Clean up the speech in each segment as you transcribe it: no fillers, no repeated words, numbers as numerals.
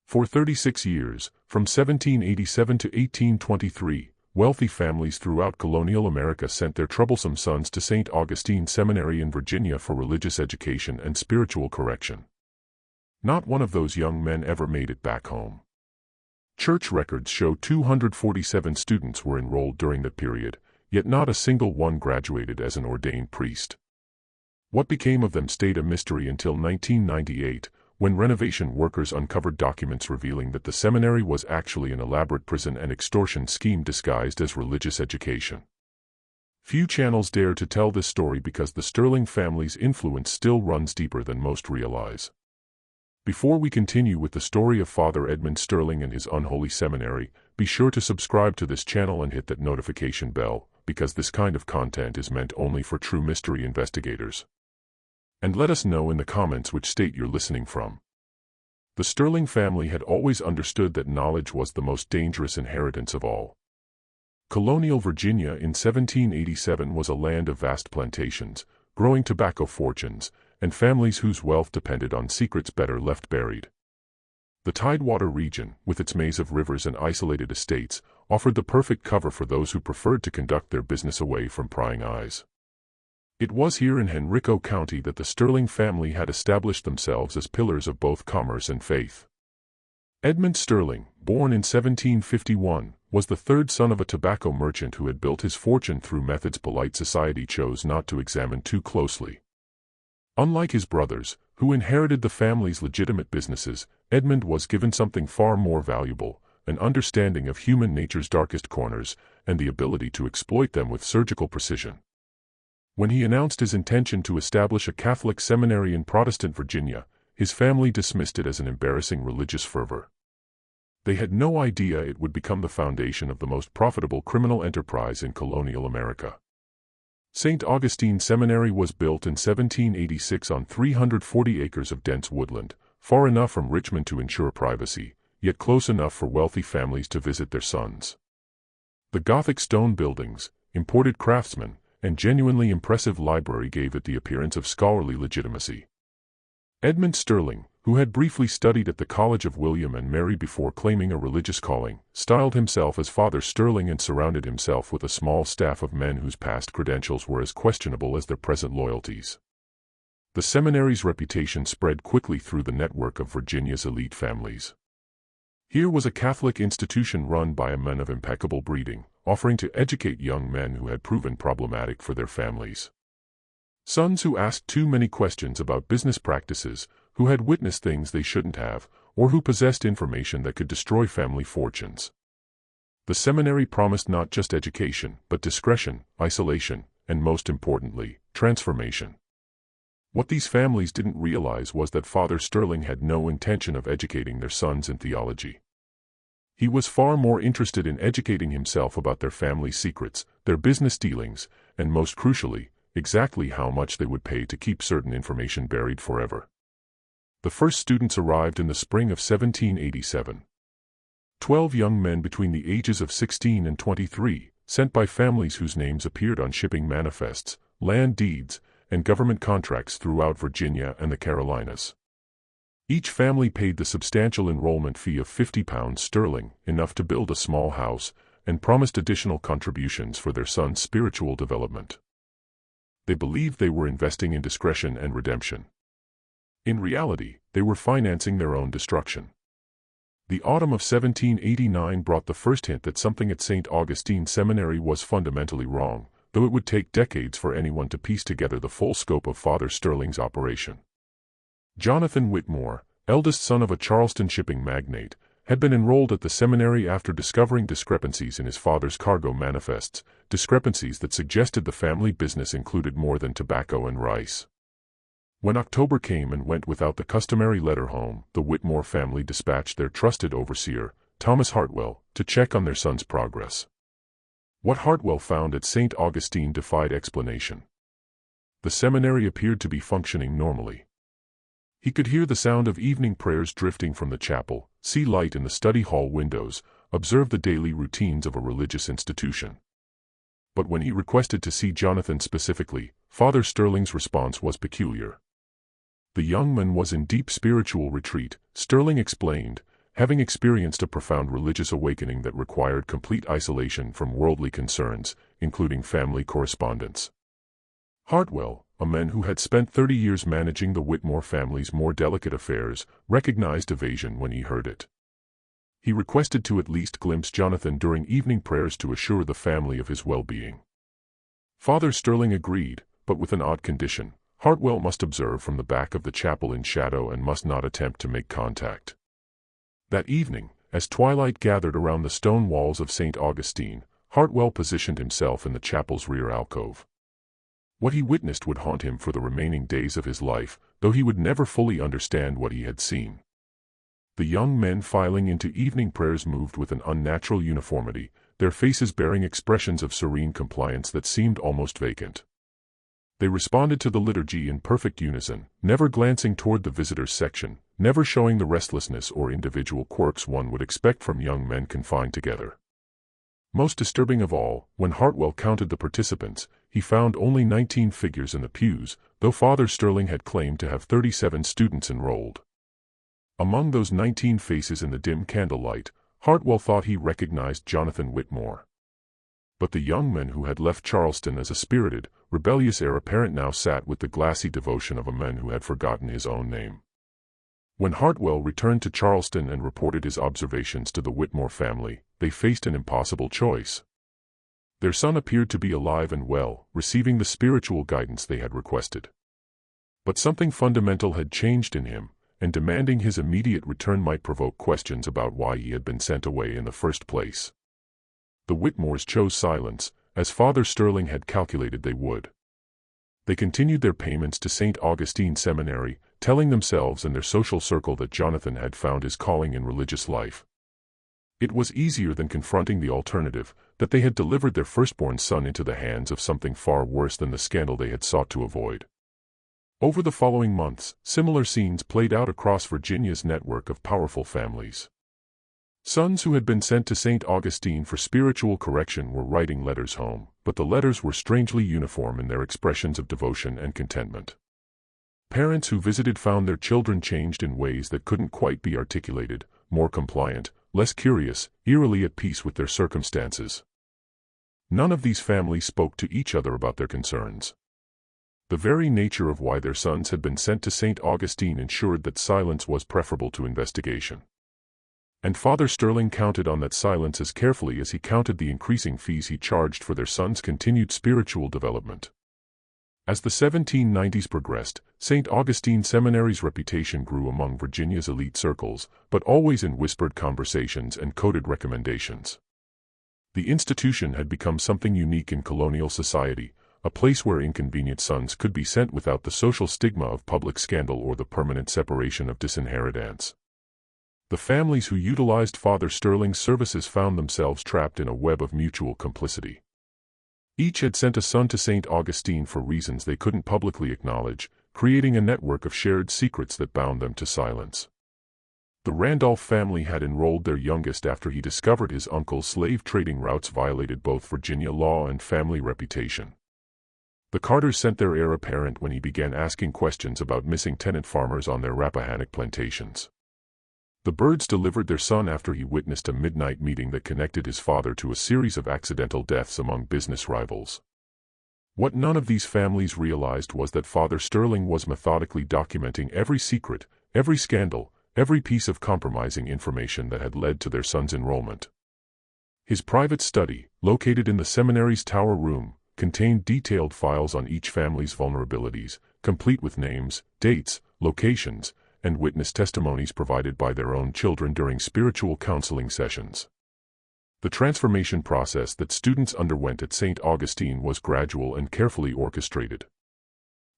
For 36 years, from 1787 to 1823, wealthy families throughout colonial America sent their troublesome sons to St. Augustine Seminary in Virginia for religious education and spiritual correction. Not one of those young men ever made it back home. Church records show 247 students were enrolled during that period, yet not a single one graduated as an ordained priest. What became of them stayed a mystery until 1998, when renovation workers uncovered documents revealing that the seminary was actually an elaborate prison and extortion scheme disguised as religious education. Few channels dare to tell this story because the Sterling family's influence still runs deeper than most realize. Before we continue with the story of Father Edmund Sterling and his unholy seminary, be sure to subscribe to this channel and hit that notification bell, because this kind of content is meant only for true mystery investigators. And let us know in the comments which state you're listening from. The Sterling family had always understood that knowledge was the most dangerous inheritance of all. Colonial Virginia in 1787 was a land of vast plantations, growing tobacco fortunes, and families whose wealth depended on secrets better left buried. The Tidewater region, with its maze of rivers and isolated estates, offered the perfect cover for those who preferred to conduct their business away from prying eyes. It was here in Henrico County that the Sterling family had established themselves as pillars of both commerce and faith. Edmund Sterling, born in 1751, was the third son of a tobacco merchant who had built his fortune through methods polite society chose not to examine too closely. Unlike his brothers, who inherited the family's legitimate businesses, Edmund was given something far more valuable, an understanding of human nature's darkest corners, and the ability to exploit them with surgical precision. When he announced his intention to establish a Catholic seminary in Protestant Virginia, his family dismissed it as an embarrassing religious fervor. They had no idea it would become the foundation of the most profitable criminal enterprise in colonial America. St. Augustine Seminary was built in 1786 on 340 acres of dense woodland, far enough from Richmond to ensure privacy, yet close enough for wealthy families to visit their sons. The Gothic stone buildings, imported craftsmen, and genuinely impressive library gave it the appearance of scholarly legitimacy. Edmund Sterling, who had briefly studied at the College of William and Mary before claiming a religious calling, styled himself as Father Sterling and surrounded himself with a small staff of men whose past credentials were as questionable as their present loyalties. The seminary's reputation spread quickly through the network of Virginia's elite families. Here was a Catholic institution run by a man of impeccable breeding, offering to educate young men who had proven problematic for their families. Sons who asked too many questions about business practices, who had witnessed things they shouldn't have, or who possessed information that could destroy family fortunes. The seminary promised not just education, but discretion, isolation, and most importantly, transformation. What these families didn't realize was that Father Sterling had no intention of educating their sons in theology. He was far more interested in educating himself about their family secrets, their business dealings, and most crucially, exactly how much they would pay to keep certain information buried forever. The first students arrived in the spring of 1787. 12 young men between the ages of 16 and 23, sent by families whose names appeared on shipping manifests, land deeds, and government contracts throughout Virginia and the Carolinas. Each family paid the substantial enrollment fee of £50 sterling, enough to build a small house, and promised additional contributions for their son's spiritual development. They believed they were investing in discretion and redemption. In reality, they were financing their own destruction. The autumn of 1789 brought the first hint that something at St. Augustine Seminary was fundamentally wrong, though it would take decades for anyone to piece together the full scope of Father Sterling's operation. Jonathan Whitmore, eldest son of a Charleston shipping magnate, had been enrolled at the seminary after discovering discrepancies in his father's cargo manifests, discrepancies that suggested the family business included more than tobacco and rice. When October came and went without the customary letter home, the Whitmore family dispatched their trusted overseer, Thomas Hartwell, to check on their son's progress. What Hartwell found at St. Augustine defied explanation. The seminary appeared to be functioning normally. He could hear the sound of evening prayers drifting from the chapel, see light in the study hall windows, observe the daily routines of a religious institution. But when he requested to see Jonathan specifically, Father Sterling's response was peculiar. The young man was in deep spiritual retreat, Sterling explained, having experienced a profound religious awakening that required complete isolation from worldly concerns, including family correspondence. Hartwell, a man who had spent 30 years managing the Whitmore family's more delicate affairs, recognized evasion when he heard it. He requested to at least glimpse Jonathan during evening prayers to assure the family of his well-being. Father Sterling agreed, but with an odd condition: Hartwell must observe from the back of the chapel in shadow and must not attempt to make contact. That evening, as twilight gathered around the stone walls of St. Augustine, Hartwell positioned himself in the chapel's rear alcove. What he witnessed would haunt him for the remaining days of his life, though he would never fully understand what he had seen. The young men filing into evening prayers moved with an unnatural uniformity, their faces bearing expressions of serene compliance that seemed almost vacant. They responded to the liturgy in perfect unison, never glancing toward the visitors' section, never showing the restlessness or individual quirks one would expect from young men confined together. Most disturbing of all, when Hartwell counted the participants, he found only 19 figures in the pews, though Father Sterling had claimed to have 37 students enrolled. Among those 19 faces in the dim candlelight, Hartwell thought he recognized Jonathan Whitmore. But the young men who had left Charleston as a spirited, rebellious heir apparent now sat with the glassy devotion of a man who had forgotten his own name. When Hartwell returned to Charleston and reported his observations to the Whitmore family, they faced an impossible choice. Their son appeared to be alive and well, receiving the spiritual guidance they had requested. But something fundamental had changed in him, and demanding his immediate return might provoke questions about why he had been sent away in the first place. The Whitmores chose silence, as Father Sterling had calculated they would. They continued their payments to St. Augustine Seminary, telling themselves and their social circle that Jonathan had found his calling in religious life. It was easier than confronting the alternative, that they had delivered their firstborn son into the hands of something far worse than the scandal they had sought to avoid. Over the following months, similar scenes played out across Virginia's network of powerful families. Sons who had been sent to St. Augustine for spiritual correction were writing letters home, but the letters were strangely uniform in their expressions of devotion and contentment. Parents who visited found their children changed in ways that couldn't quite be articulated, more compliant, less curious, eerily at peace with their circumstances. None of these families spoke to each other about their concerns. The very nature of why their sons had been sent to St. Augustine ensured that silence was preferable to investigation. And Father Sterling counted on that silence as carefully as he counted the increasing fees he charged for their son's continued spiritual development. As the 1790s progressed, St. Augustine Seminary's reputation grew among Virginia's elite circles, but always in whispered conversations and coded recommendations. The institution had become something unique in colonial society, a place where inconvenient sons could be sent without the social stigma of public scandal or the permanent separation of disinheritance. The families who utilized Father Sterling's services found themselves trapped in a web of mutual complicity. Each had sent a son to St. Augustine for reasons they couldn't publicly acknowledge, creating a network of shared secrets that bound them to silence. The Randolph family had enrolled their youngest after he discovered his uncle's slave-trading routes violated both Virginia law and family reputation. The Carters sent their heir apparent when he began asking questions about missing tenant farmers on their Rappahannock plantations. The Byrds delivered their son after he witnessed a midnight meeting that connected his father to a series of accidental deaths among business rivals. What none of these families realized was that Father Sterling was methodically documenting every secret, every scandal, every piece of compromising information that had led to their son's enrollment. His private study, located in the seminary's tower room, contained detailed files on each family's vulnerabilities, complete with names, dates, locations, and witness testimonies provided by their own children during spiritual counseling sessions. The transformation process that students underwent at St. Augustine was gradual and carefully orchestrated.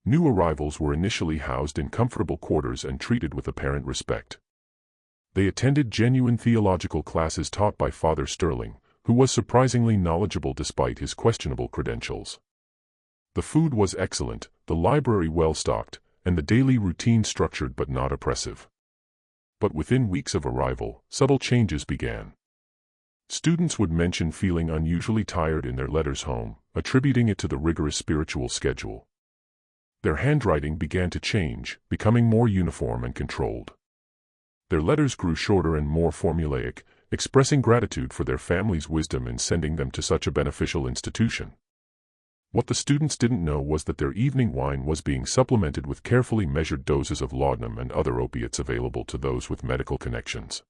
New arrivals were initially housed in comfortable quarters and treated with apparent respect. They attended genuine theological classes taught by Father Sterling, who was surprisingly knowledgeable despite his questionable credentials. The food was excellent, the library well-stocked, and the daily routine structured but not oppressive. But within weeks of arrival, subtle changes began. Students would mention feeling unusually tired in their letters home, attributing it to the rigorous spiritual schedule. Their handwriting began to change, becoming more uniform and controlled. Their letters grew shorter and more formulaic, expressing gratitude for their family's wisdom in sending them to such a beneficial institution. What the students didn't know was that their evening wine was being supplemented with carefully measured doses of laudanum and other opiates available to those with medical connections.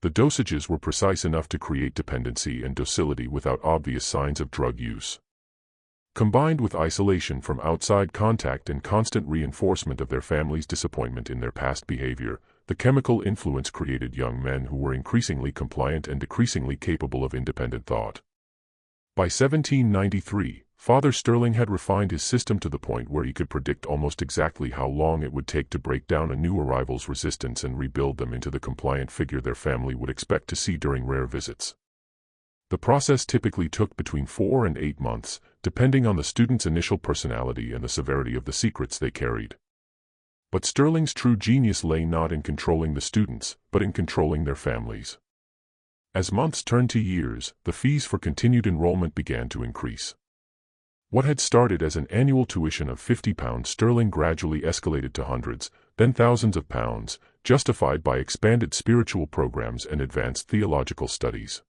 The dosages were precise enough to create dependency and docility without obvious signs of drug use. Combined with isolation from outside contact and constant reinforcement of their family's disappointment in their past behavior, the chemical influence created young men who were increasingly compliant and decreasingly capable of independent thought. By 1793, Father Sterling had refined his system to the point where he could predict almost exactly how long it would take to break down a new arrival's resistance and rebuild them into the compliant figure their family would expect to see during rare visits. The process typically took between 4 and 8 months, depending on the student's initial personality and the severity of the secrets they carried. But Sterling's true genius lay not in controlling the students, but in controlling their families. As months turned to years, the fees for continued enrollment began to increase. What had started as an annual tuition of £50 sterling gradually escalated to hundreds, then thousands of pounds, justified by expanded spiritual programs and advanced theological studies.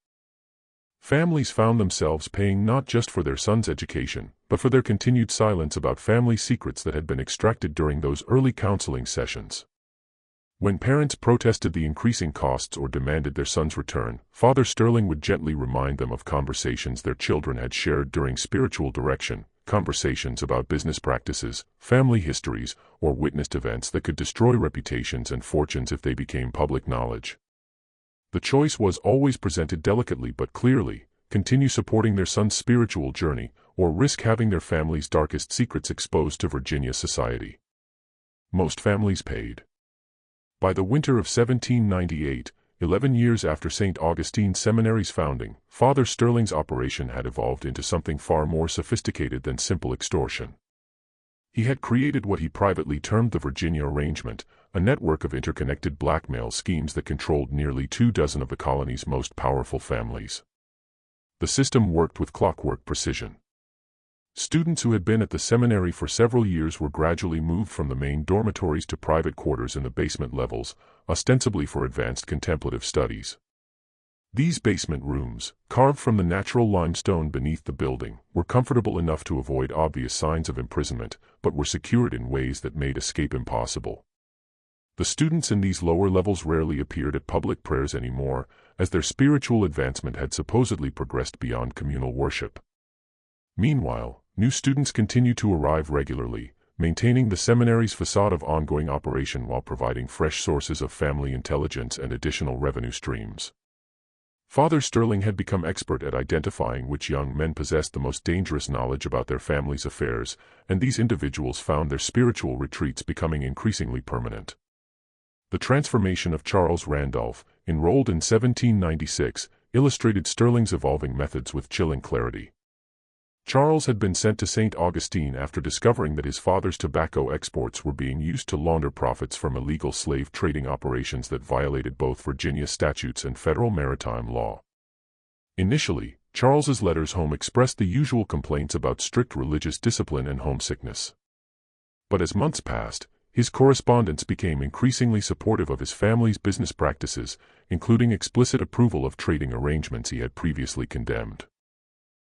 Families found themselves paying not just for their sons' education, but for their continued silence about family secrets that had been extracted during those early counseling sessions. When parents protested the increasing costs or demanded their son's return, Father Sterling would gently remind them of conversations their children had shared during spiritual direction, conversations about business practices, family histories, or witnessed events that could destroy reputations and fortunes if they became public knowledge. The choice was always presented delicately but clearly: continue supporting their son's spiritual journey, or risk having their family's darkest secrets exposed to Virginia society. Most families paid. By the winter of 1798, 11 years after St. Augustine Seminary's founding, Father Sterling's operation had evolved into something far more sophisticated than simple extortion. He had created what he privately termed the Virginia Arrangement, a network of interconnected blackmail schemes that controlled nearly 24 of the colony's most powerful families. The system worked with clockwork precision. Students who had been at the seminary for several years were gradually moved from the main dormitories to private quarters in the basement levels, ostensibly for advanced contemplative studies. These basement rooms, carved from the natural limestone beneath the building, were comfortable enough to avoid obvious signs of imprisonment, but were secured in ways that made escape impossible. The students in these lower levels rarely appeared at public prayers anymore, as their spiritual advancement had supposedly progressed beyond communal worship. Meanwhile, new students continued to arrive regularly, maintaining the seminary's facade of ongoing operation while providing fresh sources of family intelligence and additional revenue streams. Father Sterling had become expert at identifying which young men possessed the most dangerous knowledge about their family's affairs, and these individuals found their spiritual retreats becoming increasingly permanent. The transformation of Charles Randolph, enrolled in 1796, illustrated Sterling's evolving methods with chilling clarity. Charles had been sent to St. Augustine after discovering that his father's tobacco exports were being used to launder profits from illegal slave trading operations that violated both Virginia statutes and federal maritime law. Initially, Charles's letters home expressed the usual complaints about strict religious discipline and homesickness. But as months passed, his correspondence became increasingly supportive of his family's business practices, including explicit approval of trading arrangements he had previously condemned.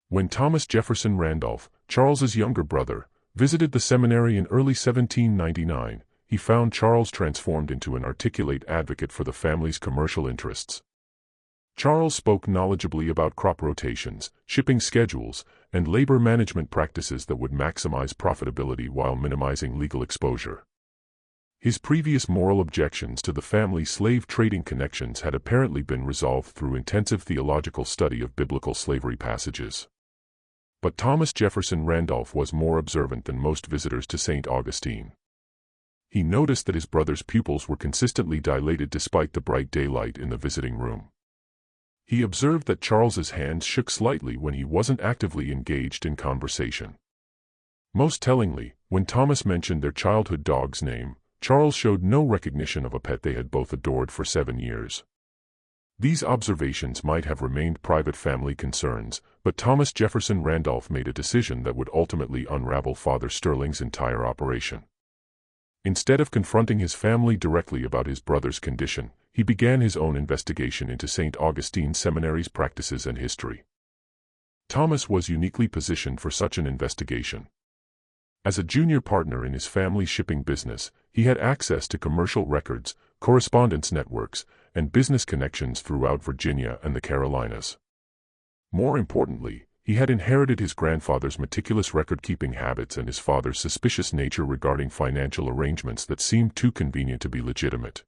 When Thomas Jefferson Randolph, Charles's younger brother, visited the seminary in early 1799, he found Charles transformed into an articulate advocate for the family's commercial interests. Charles spoke knowledgeably about crop rotations, shipping schedules, and labor management practices that would maximize profitability while minimizing legal exposure. His previous moral objections to the family's slave trading connections had apparently been resolved through intensive theological study of biblical slavery passages. But Thomas Jefferson Randolph was more observant than most visitors to St. Augustine. He noticed that his brother's pupils were consistently dilated despite the bright daylight in the visiting room. He observed that Charles's hands shook slightly when he wasn't actively engaged in conversation. Most tellingly, when Thomas mentioned their childhood dog's name, Charles showed no recognition of a pet they had both adored for 7 years. These observations might have remained private family concerns, but Thomas Jefferson Randolph made a decision that would ultimately unravel Father Sterling's entire operation. Instead of confronting his family directly about his brother's condition, he began his own investigation into St. Augustine Seminary's practices and history. Thomas was uniquely positioned for such an investigation. As a junior partner in his family's shipping business, he had access to commercial records, correspondence networks, and business connections throughout Virginia and the Carolinas. More importantly, he had inherited his grandfather's meticulous record-keeping habits and his father's suspicious nature regarding financial arrangements that seemed too convenient to be legitimate.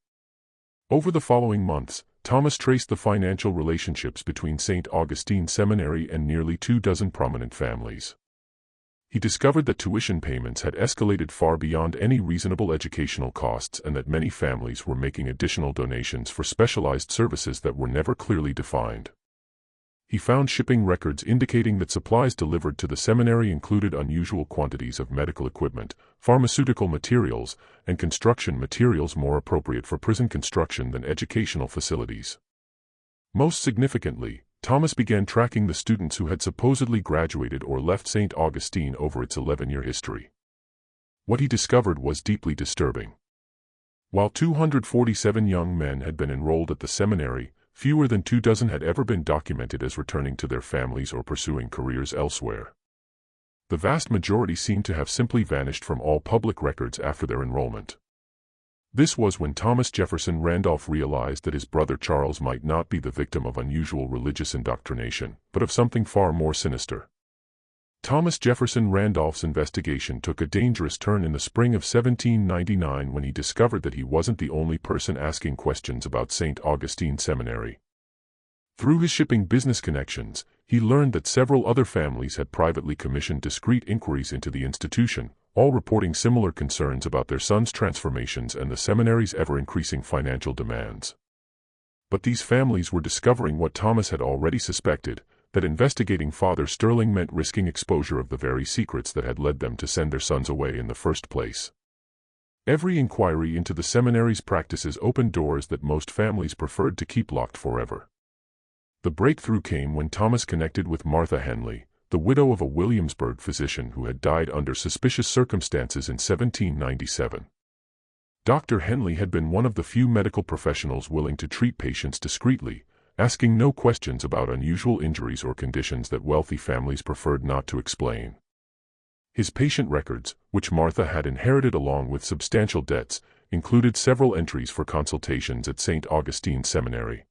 Over the following months, Thomas traced the financial relationships between St. Augustine Seminary and nearly 24 prominent families. He discovered that tuition payments had escalated far beyond any reasonable educational costs and that many families were making additional donations for specialized services that were never clearly defined. He found shipping records indicating that supplies delivered to the seminary included unusual quantities of medical equipment, pharmaceutical materials, and construction materials more appropriate for prison construction than educational facilities. Most significantly, Thomas began tracking the students who had supposedly graduated or left St. Augustine over its 11-year history. What he discovered was deeply disturbing. While 247 young men had been enrolled at the seminary, fewer than 24 had ever been documented as returning to their families or pursuing careers elsewhere. The vast majority seemed to have simply vanished from all public records after their enrollment. This was when Thomas Jefferson Randolph realized that his brother Charles might not be the victim of unusual religious indoctrination, but of something far more sinister. Thomas Jefferson Randolph's investigation took a dangerous turn in the spring of 1799 when he discovered that he wasn't the only person asking questions about St. Augustine Seminary. Through his shipping business connections, he learned that several other families had privately commissioned discreet inquiries into the institution, all reporting similar concerns about their sons' transformations and the seminary's ever-increasing financial demands. But these families were discovering what Thomas had already suspected, that investigating Father Sterling meant risking exposure of the very secrets that had led them to send their sons away in the first place. Every inquiry into the seminary's practices opened doors that most families preferred to keep locked forever. The breakthrough came when Thomas connected with Martha Henley, the widow of a Williamsburg physician who had died under suspicious circumstances in 1797. Dr. Henley had been one of the few medical professionals willing to treat patients discreetly, asking no questions about unusual injuries or conditions that wealthy families preferred not to explain. His patient records, which Martha had inherited along with substantial debts, included several entries for consultations at St. Augustine Seminary.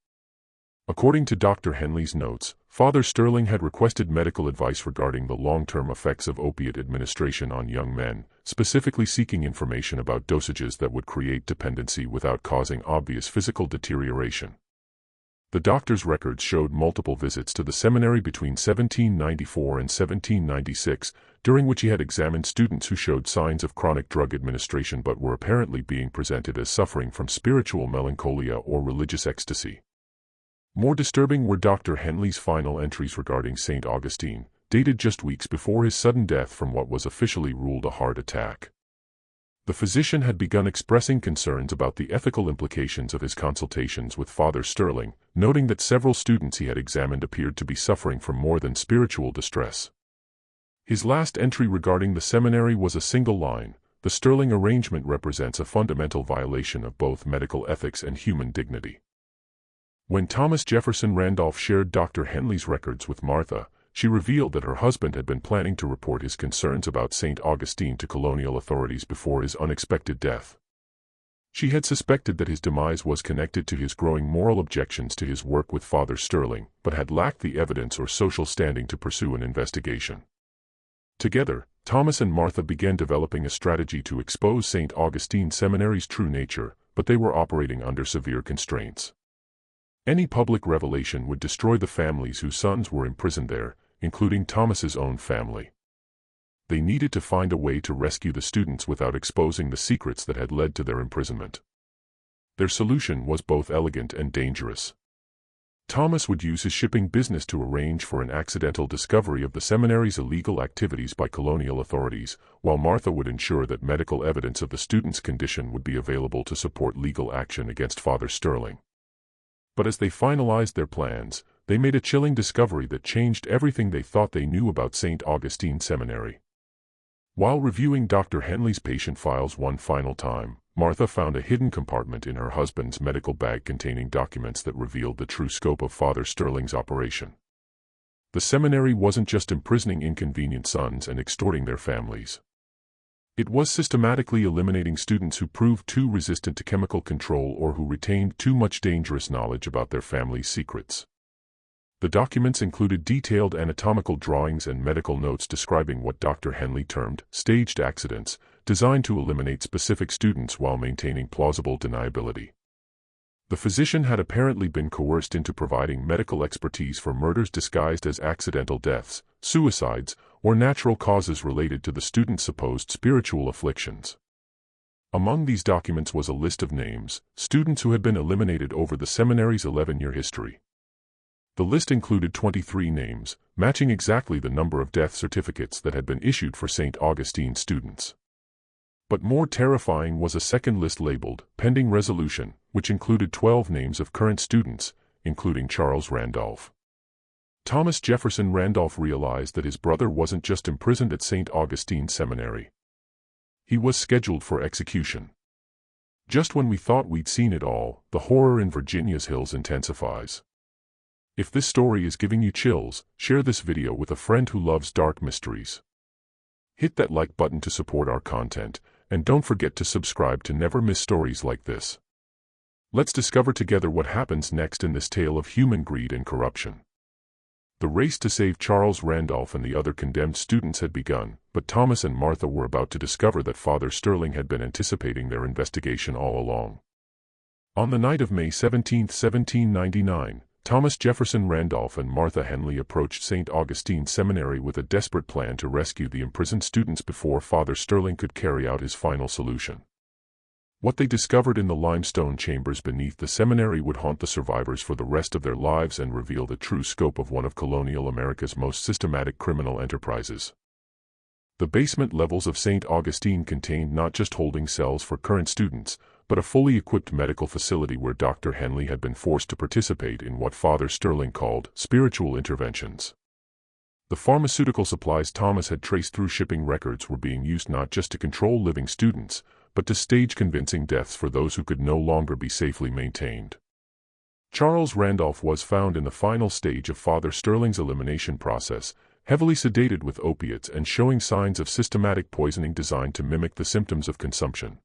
According to Dr. Henley's notes, Father Sterling had requested medical advice regarding the long-term effects of opiate administration on young men, specifically seeking information about dosages that would create dependency without causing obvious physical deterioration. The doctor's records showed multiple visits to the seminary between 1794 and 1796, during which he had examined students who showed signs of chronic drug administration but were apparently being presented as suffering from spiritual melancholia or religious ecstasy. More disturbing were Dr. Henley's final entries regarding St. Augustine, dated just weeks before his sudden death from what was officially ruled a heart attack. The physician had begun expressing concerns about the ethical implications of his consultations with Father Sterling, noting that several students he had examined appeared to be suffering from more than spiritual distress. His last entry regarding the seminary was a single line: "The Sterling arrangement represents a fundamental violation of both medical ethics and human dignity." When Thomas Jefferson Randolph shared Dr. Henley's records with Martha, she revealed that her husband had been planning to report his concerns about St. Augustine to colonial authorities before his unexpected death. She had suspected that his demise was connected to his growing moral objections to his work with Father Sterling, but had lacked the evidence or social standing to pursue an investigation. Together, Thomas and Martha began developing a strategy to expose St. Augustine Seminary's true nature, but they were operating under severe constraints. Any public revelation would destroy the families whose sons were imprisoned there, including Thomas's own family. They needed to find a way to rescue the students without exposing the secrets that had led to their imprisonment. Their solution was both elegant and dangerous. Thomas would use his shipping business to arrange for an accidental discovery of the seminary's illegal activities by colonial authorities, while Martha would ensure that medical evidence of the students' condition would be available to support legal action against Father Sterling. But as they finalized their plans, they made a chilling discovery that changed everything they thought they knew about St. Augustine Seminary. While reviewing Dr. Henley's patient files one final time, Martha found a hidden compartment in her husband's medical bag containing documents that revealed the true scope of Father Sterling's operation. The seminary wasn't just imprisoning inconvenient sons and extorting their families. It was systematically eliminating students who proved too resistant to chemical control or who retained too much dangerous knowledge about their family's secrets. The documents included detailed anatomical drawings and medical notes describing what Dr. Henley termed staged accidents, designed to eliminate specific students while maintaining plausible deniability. The physician had apparently been coerced into providing medical expertise for murders disguised as accidental deaths, suicides, or natural causes related to the student's supposed spiritual afflictions. Among these documents was a list of names, students who had been eliminated over the seminary's 11-year history. The list included 23 names, matching exactly the number of death certificates that had been issued for St. Augustine students. But more terrifying was a second list labeled pending resolution, which included 12 names of current students, including Charles Randolph. Thomas Jefferson Randolph realized that his brother wasn't just imprisoned at St. Augustine Seminary. He was scheduled for execution. Just when we thought we'd seen it all, the horror in Virginia's hills intensifies. If this story is giving you chills, share this video with a friend who loves dark mysteries. Hit that like button to support our content, and don't forget to subscribe to never miss stories like this. Let's discover together what happens next in this tale of human greed and corruption. The race to save Charles Randolph and the other condemned students had begun, but Thomas and Martha were about to discover that Father Sterling had been anticipating their investigation all along. On the night of May 17, 1799, Thomas Jefferson Randolph and Martha Henley approached St. Augustine Seminary with a desperate plan to rescue the imprisoned students before Father Sterling could carry out his final solution. What they discovered in the limestone chambers beneath the seminary would haunt the survivors for the rest of their lives and reveal the true scope of one of colonial America's most systematic criminal enterprises. The basement levels of St. Augustine contained not just holding cells for current students, but a fully equipped medical facility where Dr. Henley had been forced to participate in what Father Sterling called spiritual interventions. The pharmaceutical supplies Thomas had traced through shipping records were being used not just to control living students, but to stage convincing deaths for those who could no longer be safely maintained. Charles Randolph was found in the final stage of Father Sterling's elimination process, heavily sedated with opiates and showing signs of systematic poisoning designed to mimic the symptoms of consumption.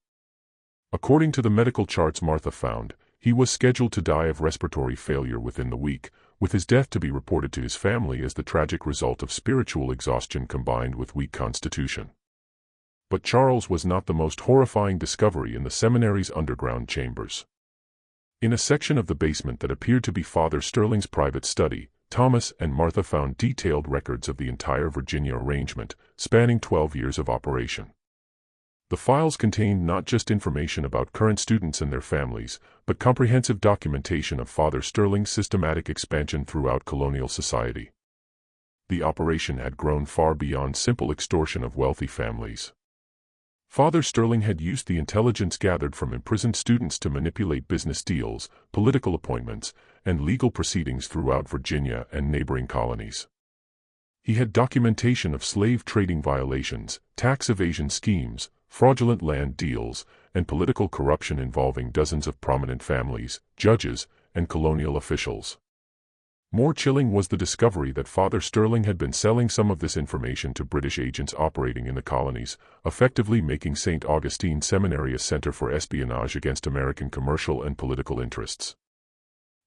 According to the medical charts Martha found, he was scheduled to die of respiratory failure within the week, with his death to be reported to his family as the tragic result of spiritual exhaustion combined with weak constitution. But Charles was not the most horrifying discovery in the seminary's underground chambers. In a section of the basement that appeared to be Father Sterling's private study, Thomas and Martha found detailed records of the entire Virginia arrangement, spanning 12 years of operation. The files contained not just information about current students and their families, but comprehensive documentation of Father Sterling's systematic expansion throughout colonial society. The operation had grown far beyond simple extortion of wealthy families. Father Sterling had used the intelligence gathered from imprisoned students to manipulate business deals, political appointments, and legal proceedings throughout Virginia and neighboring colonies. He had documentation of slave trading violations, tax evasion schemes, fraudulent land deals, and political corruption involving dozens of prominent families, judges, and colonial officials. More chilling was the discovery that Father Sterling had been selling some of this information to British agents operating in the colonies, effectively making St. Augustine Seminary a center for espionage against American commercial and political interests.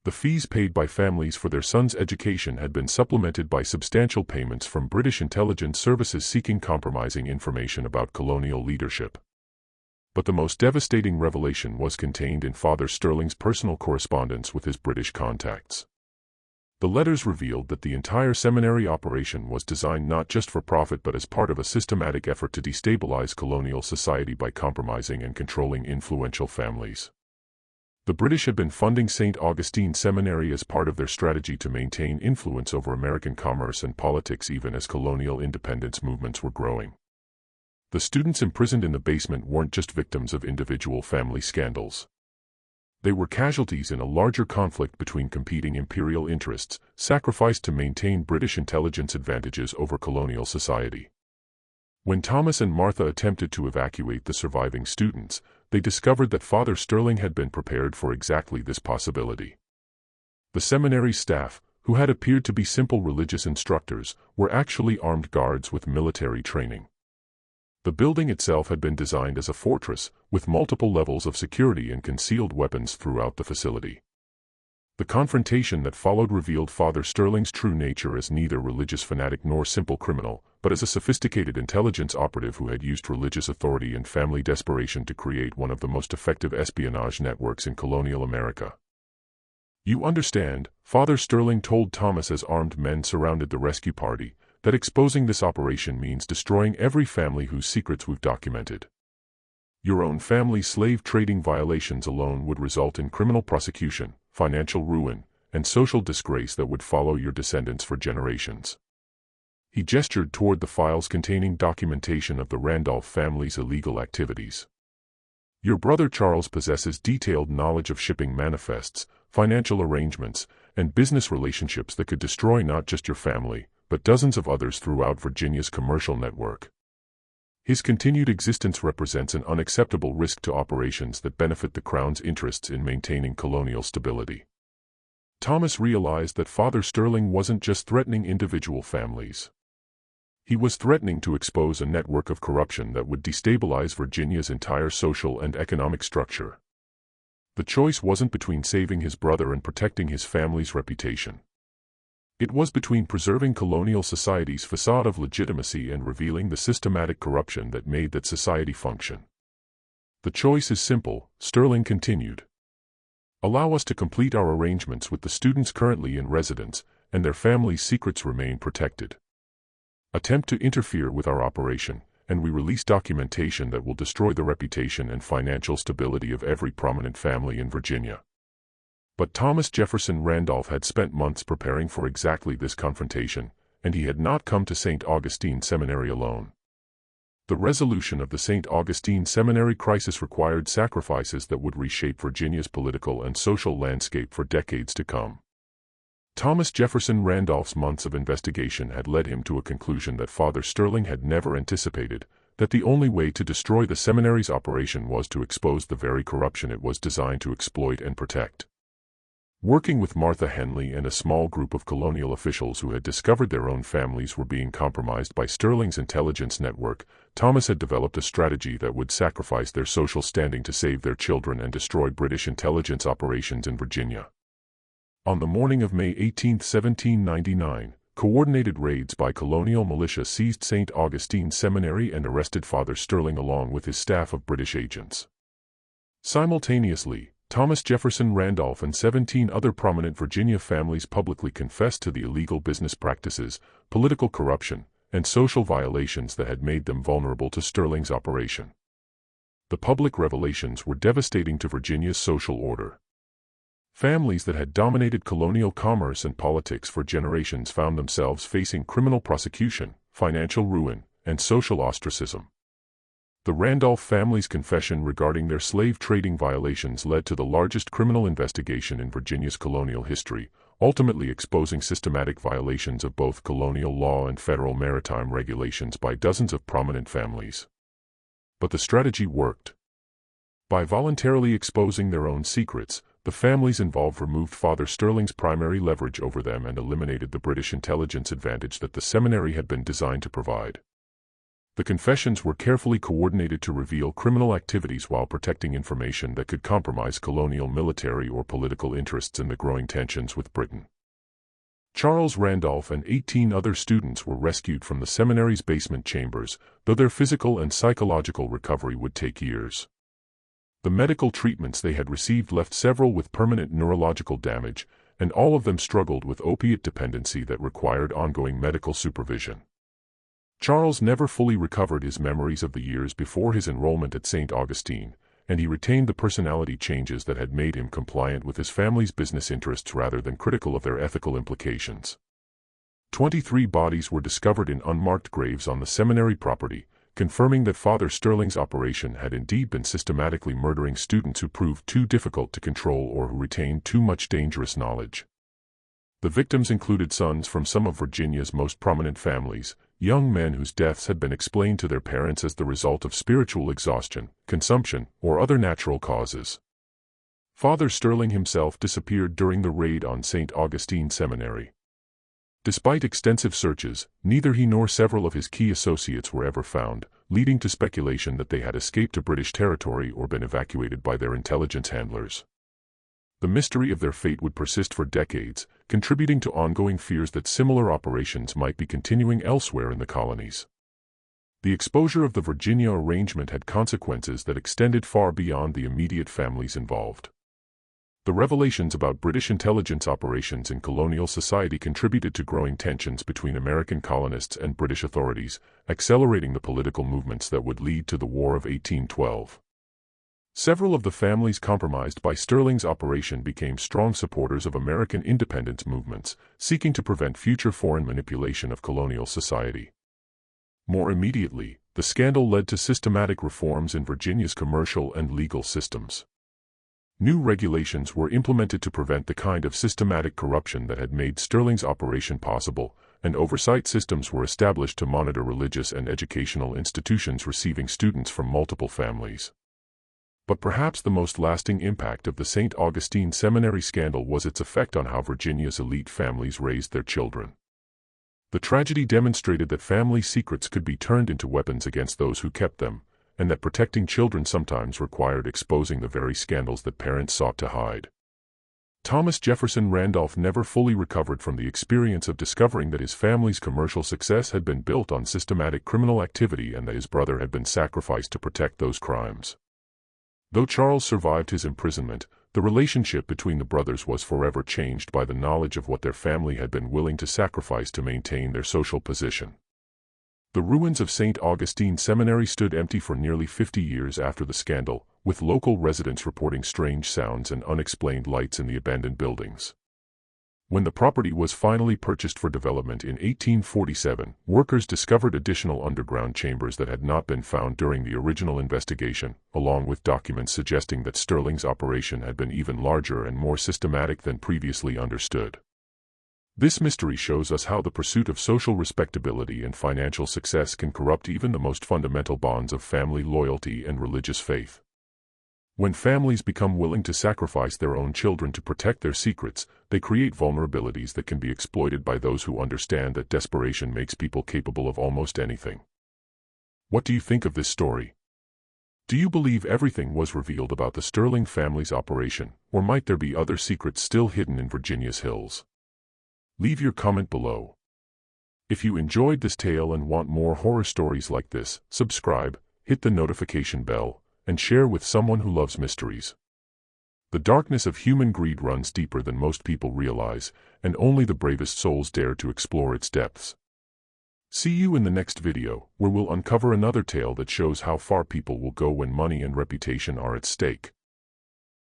The fees paid by families for their sons' education had been supplemented by substantial payments from British intelligence services seeking compromising information about colonial leadership. But the most devastating revelation was contained in Father Sterling's personal correspondence with his British contacts. The letters revealed that the entire seminary operation was designed not just for profit but as part of a systematic effort to destabilize colonial society by compromising and controlling influential families. The British had been funding St. Augustine Seminary as part of their strategy to maintain influence over American commerce and politics even as colonial independence movements were growing. The students imprisoned in the basement weren't just victims of individual family scandals. They were casualties in a larger conflict between competing imperial interests, sacrificed to maintain British intelligence advantages over colonial society. When Thomas and Martha attempted to evacuate the surviving students, they discovered that Father Sterling had been prepared for exactly this possibility. The seminary staff, who had appeared to be simple religious instructors, were actually armed guards with military training. The building itself had been designed as a fortress, with multiple levels of security and concealed weapons throughout the facility. The confrontation that followed revealed Father Sterling's true nature as neither religious fanatic nor simple criminal, but as a sophisticated intelligence operative who had used religious authority and family desperation to create one of the most effective espionage networks in colonial America. "You understand," Father Sterling told Thomas as armed men surrounded the rescue party, "that exposing this operation means destroying every family whose secrets we've documented. Your own family's slave trading violations alone would result in criminal prosecution, financial ruin, and social disgrace that would follow your descendants for generations." He gestured toward the files containing documentation of the Randolph family's illegal activities. "Your brother Charles possesses detailed knowledge of shipping manifests, financial arrangements, and business relationships that could destroy not just your family, but dozens of others throughout Virginia's commercial network. His continued existence represents an unacceptable risk to operations that benefit the Crown's interests in maintaining colonial stability." Thomas realized that Father Sterling wasn't just threatening individual families. He was threatening to expose a network of corruption that would destabilize Virginia's entire social and economic structure. The choice wasn't between saving his brother and protecting his family's reputation. It was between preserving colonial society's facade of legitimacy and revealing the systematic corruption that made that society function. "The choice is simple," Sterling continued. "Allow us to complete our arrangements with the students currently in residence, and their families' secrets remain protected. Attempt to interfere with our operation, and we release documentation that will destroy the reputation and financial stability of every prominent family in Virginia." But Thomas Jefferson Randolph had spent months preparing for exactly this confrontation, and he had not come to St. Augustine Seminary alone. The resolution of the St. Augustine Seminary crisis required sacrifices that would reshape Virginia's political and social landscape for decades to come. Thomas Jefferson Randolph's months of investigation had led him to a conclusion that Father Sterling had never anticipated, that the only way to destroy the seminary's operation was to expose the very corruption it was designed to exploit and protect. Working with Martha Henley and a small group of colonial officials who had discovered their own families were being compromised by Sterling's intelligence network, Thomas had developed a strategy that would sacrifice their social standing to save their children and destroy British intelligence operations in Virginia. On the morning of May 18, 1799, coordinated raids by colonial militia seized St. Augustine Seminary and arrested Father Sterling along with his staff of British agents. Simultaneously, Thomas Jefferson Randolph and 17 other prominent Virginia families publicly confessed to the illegal business practices, political corruption, and social violations that had made them vulnerable to Sterling's operation. The public revelations were devastating to Virginia's social order. Families that had dominated colonial commerce and politics for generations found themselves facing criminal prosecution, financial ruin, and social ostracism. The Randolph family's confession regarding their slave trading violations led to the largest criminal investigation in Virginia's colonial history, ultimately exposing systematic violations of both colonial law and federal maritime regulations by dozens of prominent families. But the strategy worked. By voluntarily exposing their own secrets, the families involved removed Father Sterling's primary leverage over them and eliminated the British intelligence advantage that the seminary had been designed to provide. The confessions were carefully coordinated to reveal criminal activities while protecting information that could compromise colonial military or political interests in the growing tensions with Britain. Charles Randolph and 18 other students were rescued from the seminary's basement chambers, though their physical and psychological recovery would take years. The medical treatments they had received left several with permanent neurological damage, and all of them struggled with opiate dependency that required ongoing medical supervision. Charles never fully recovered his memories of the years before his enrollment at St. Augustine, and he retained the personality changes that had made him compliant with his family's business interests rather than critical of their ethical implications. 23 bodies were discovered in unmarked graves on the seminary property, confirming that Father Sterling's operation had indeed been systematically murdering students who proved too difficult to control or who retained too much dangerous knowledge. The victims included sons from some of Virginia's most prominent families, young men whose deaths had been explained to their parents as the result of spiritual exhaustion, consumption, or other natural causes. Father Sterling himself disappeared during the raid on St. Augustine Seminary. Despite extensive searches, neither he nor several of his key associates were ever found, leading to speculation that they had escaped to British territory or been evacuated by their intelligence handlers. The mystery of their fate would persist for decades, contributing to ongoing fears that similar operations might be continuing elsewhere in the colonies. The exposure of the Virginia arrangement had consequences that extended far beyond the immediate families involved. The revelations about British intelligence operations in colonial society contributed to growing tensions between American colonists and British authorities, accelerating the political movements that would lead to the War of 1812. Several of the families compromised by Sterling's operation became strong supporters of American independence movements, seeking to prevent future foreign manipulation of colonial society. More immediately, the scandal led to systematic reforms in Virginia's commercial and legal systems. New regulations were implemented to prevent the kind of systematic corruption that had made Sterling's operation possible, and oversight systems were established to monitor religious and educational institutions receiving students from multiple families. But perhaps the most lasting impact of the St. Augustine Seminary scandal was its effect on how Virginia's elite families raised their children. The tragedy demonstrated that family secrets could be turned into weapons against those who kept them, and that protecting children sometimes required exposing the very scandals that parents sought to hide. Thomas Jefferson Randolph never fully recovered from the experience of discovering that his family's commercial success had been built on systematic criminal activity and that his brother had been sacrificed to protect those crimes. Though Charles survived his imprisonment, the relationship between the brothers was forever changed by the knowledge of what their family had been willing to sacrifice to maintain their social position. The ruins of St. Augustine Seminary stood empty for nearly 50 years after the scandal, with local residents reporting strange sounds and unexplained lights in the abandoned buildings. When the property was finally purchased for development in 1847, workers discovered additional underground chambers that had not been found during the original investigation, along with documents suggesting that Sterling's operation had been even larger and more systematic than previously understood. This mystery shows us how the pursuit of social respectability and financial success can corrupt even the most fundamental bonds of family loyalty and religious faith. When families become willing to sacrifice their own children to protect their secrets, they create vulnerabilities that can be exploited by those who understand that desperation makes people capable of almost anything. What do you think of this story? Do you believe everything was revealed about the Sterling family's operation, or might there be other secrets still hidden in Virginia's hills? Leave your comment below. If you enjoyed this tale and want more horror stories like this, subscribe, hit the notification bell, and share with someone who loves mysteries. The darkness of human greed runs deeper than most people realize, and only the bravest souls dare to explore its depths. See you in the next video, where we'll uncover another tale that shows how far people will go when money and reputation are at stake.